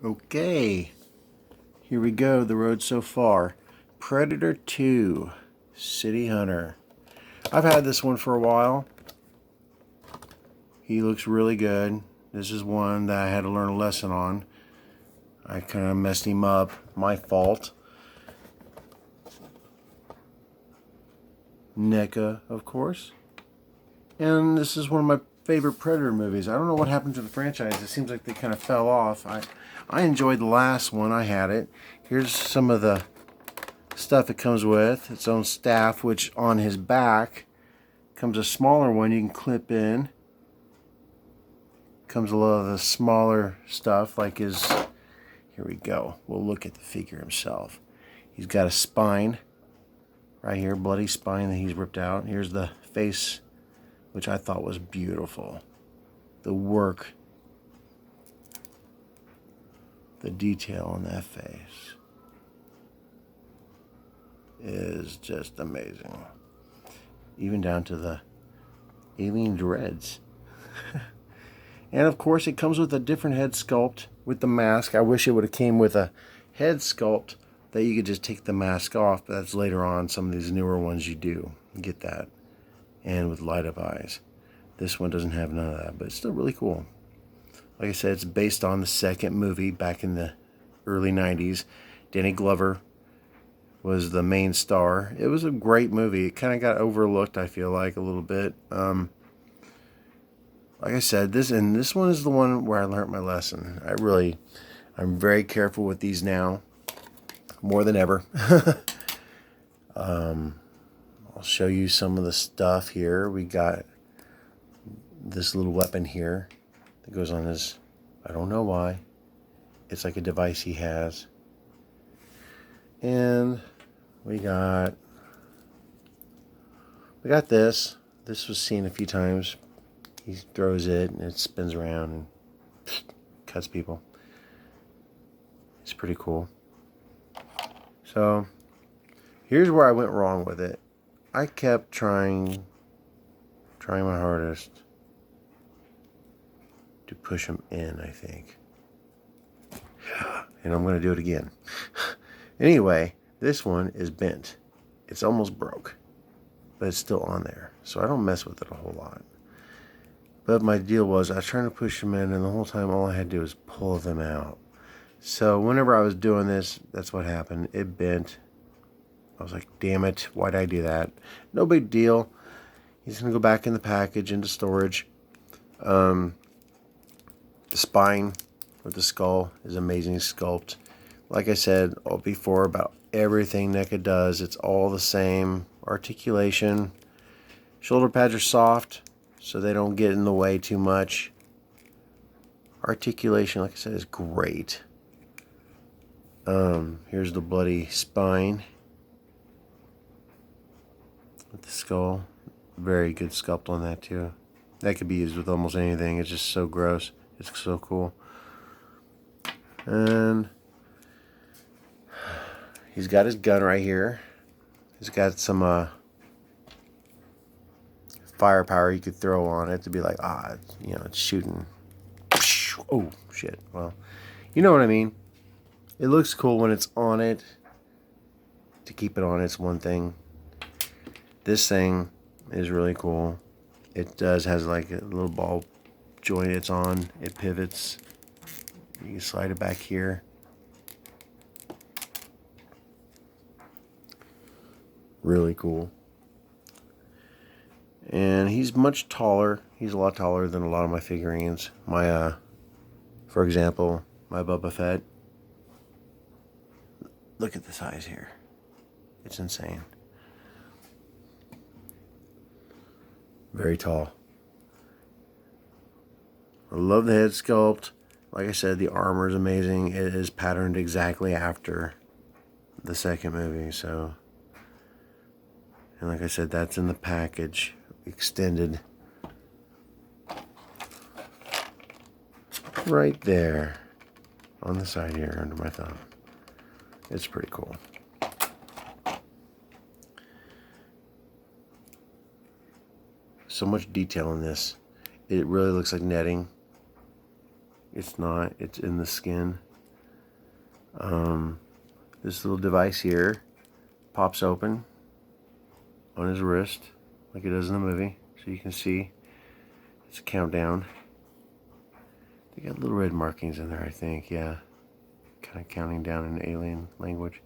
Okay, here we go. The road so far. Predator 2, City Hunter. I've had this one for a while. He looks really good. This is one that I had to learn a lesson on. I kind of messed him up. My fault. NECA, of course. And this is one of my favorite Predator movies. I don't know what happened to the franchise. It seems like they kind of fell off. I enjoyed the last one. I had it. Here's some of the stuff it comes with. Its own staff, which on his back comes a smaller one you can clip in. Comes a lot of the smaller stuff like his... Here we go. We'll look at the figure himself. He's got a spine right here, bloody spine that he's ripped out. Here's the face, which I thought was beautiful. The work, the detail on that face is just amazing. Even down to the alien dreads. And of course it comes with a different head sculpt with the mask. I wish it would have came with a head sculpt that you could just take the mask off, but that's later on. Some of these newer ones you do get that. And with light up eyes. This one doesn't have none of that, but it's still really cool. Like I said, it's based on the second movie back in the early 90s. Danny Glover was the main star. It was a great movie. It kind of got overlooked, I feel like, a little bit. Like I said, this one is the one where I learned my lesson. I'm very careful with these now, more than ever. I'll show you some of the stuff here. We got this little weapon here that goes on his, I don't know why. It's like a device he has. And we got this. This was seen a few times. He throws it and it spins around and cuts people. It's pretty cool. So here's where I went wrong with it. I kept trying my hardest to push him in, I think. And I'm going to do it again. Anyway, this one is bent. It's almost broke, but it's still on there. So I don't mess with it a whole lot. But my deal was I was trying to push them in, and the whole time all I had to do was pull them out. So whenever I was doing this, that's what happened. It bent. I was like, damn it, why'd I do that? No big deal. He's going to go back in the package into storage. The spine with the skull is amazing sculpt. Like I said before about everything NECA does, it's all the same. Articulation. Shoulder pads are soft, so they don't get in the way too much. Articulation, like I said, is great. Here's the bloody spine with the skull. Very good sculpt on that too. That could be used with almost anything. It's just so gross. It's so cool. And he's got his gun right here. He's got some firepower you could throw on it to be like, it's shooting. Oh, shit. Well, you know what I mean. It looks cool when it's on it. To keep it on, it's one thing. This thing is really cool. It has like a little ball joint it's on. It pivots. You can slide it back here. Really cool. And he's much taller. He's a lot taller than a lot of my figurines. For example, my Boba Fett. Look at the size here. It's insane. Very tall. I love the head sculpt. Like I said, the armor is amazing. It is patterned exactly after the second movie. So, and like I said, that's in the package. Extended. Right there. On the side here, under my thumb. It's pretty cool. So much detail in this. It really looks like netting. It's not. It's in the skin. This little device here pops open on his wrist like it does in the movie, so you can see it's a countdown. They got little red markings in there, I think. Yeah, kind of counting down in alien language.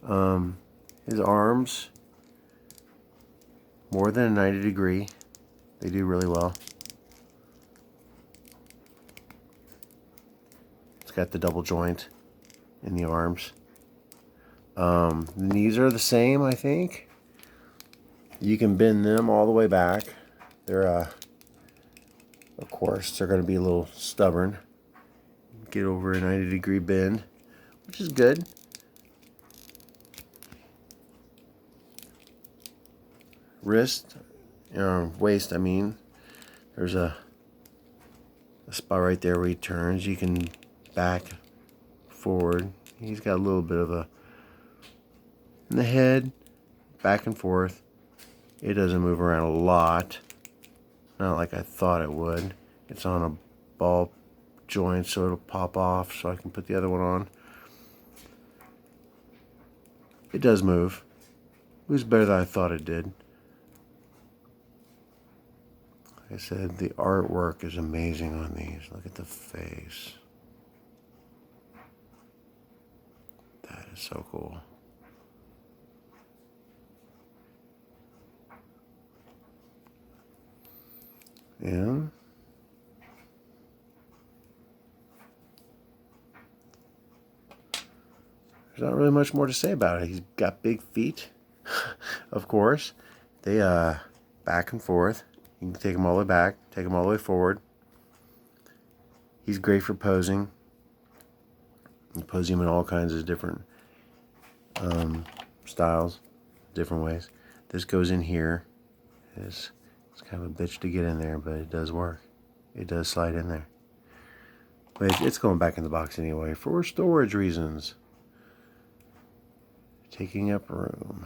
His arms, more than a 90 degree. They do really well. It's got the double joint in the arms. The knees are the same, I think. You can bend them all the way back. They're, of course, they're going to be a little stubborn. Get over a 90 degree bend, which is good. Wrist, waist, I mean. There's a spot right there where he turns. You can back, forward. He's got a little bit of a in the head, back and forth. It doesn't move around a lot. Not like I thought it would. It's on a ball joint, so it'll pop off so I can put the other one on. It does move. It was better than I thought it did. Like I said, the artwork is amazing on these. Look at the face. That is so cool. And there's not really much more to say about it. He's got big feet, of course. They back and forth. You can take them all the way back, take them all the way forward. He's great for posing. You pose him in all kinds of different styles, different ways. This goes in here. It's kind of a bitch to get in there, but it does work. It does slide in there. But it's going back in the box anyway for storage reasons. Taking up room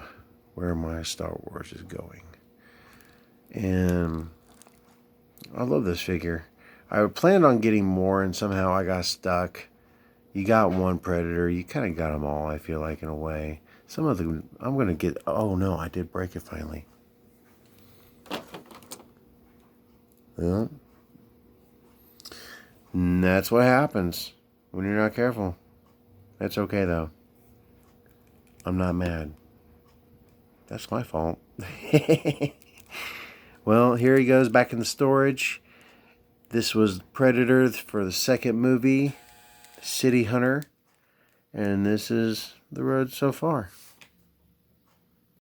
where my Star Wars is going. And I love this figure. I planned on getting more and somehow I got stuck. You got one Predator. You kind of got them all, I feel like, in a way. Some of them I'm going to get... Oh, no, I did break it finally. Well, and that's what happens when you're not careful. That's okay, though. I'm not mad. That's my fault. Well, here he goes back in the storage. This was Predator for the second movie, City Hunter. And this is the road so far.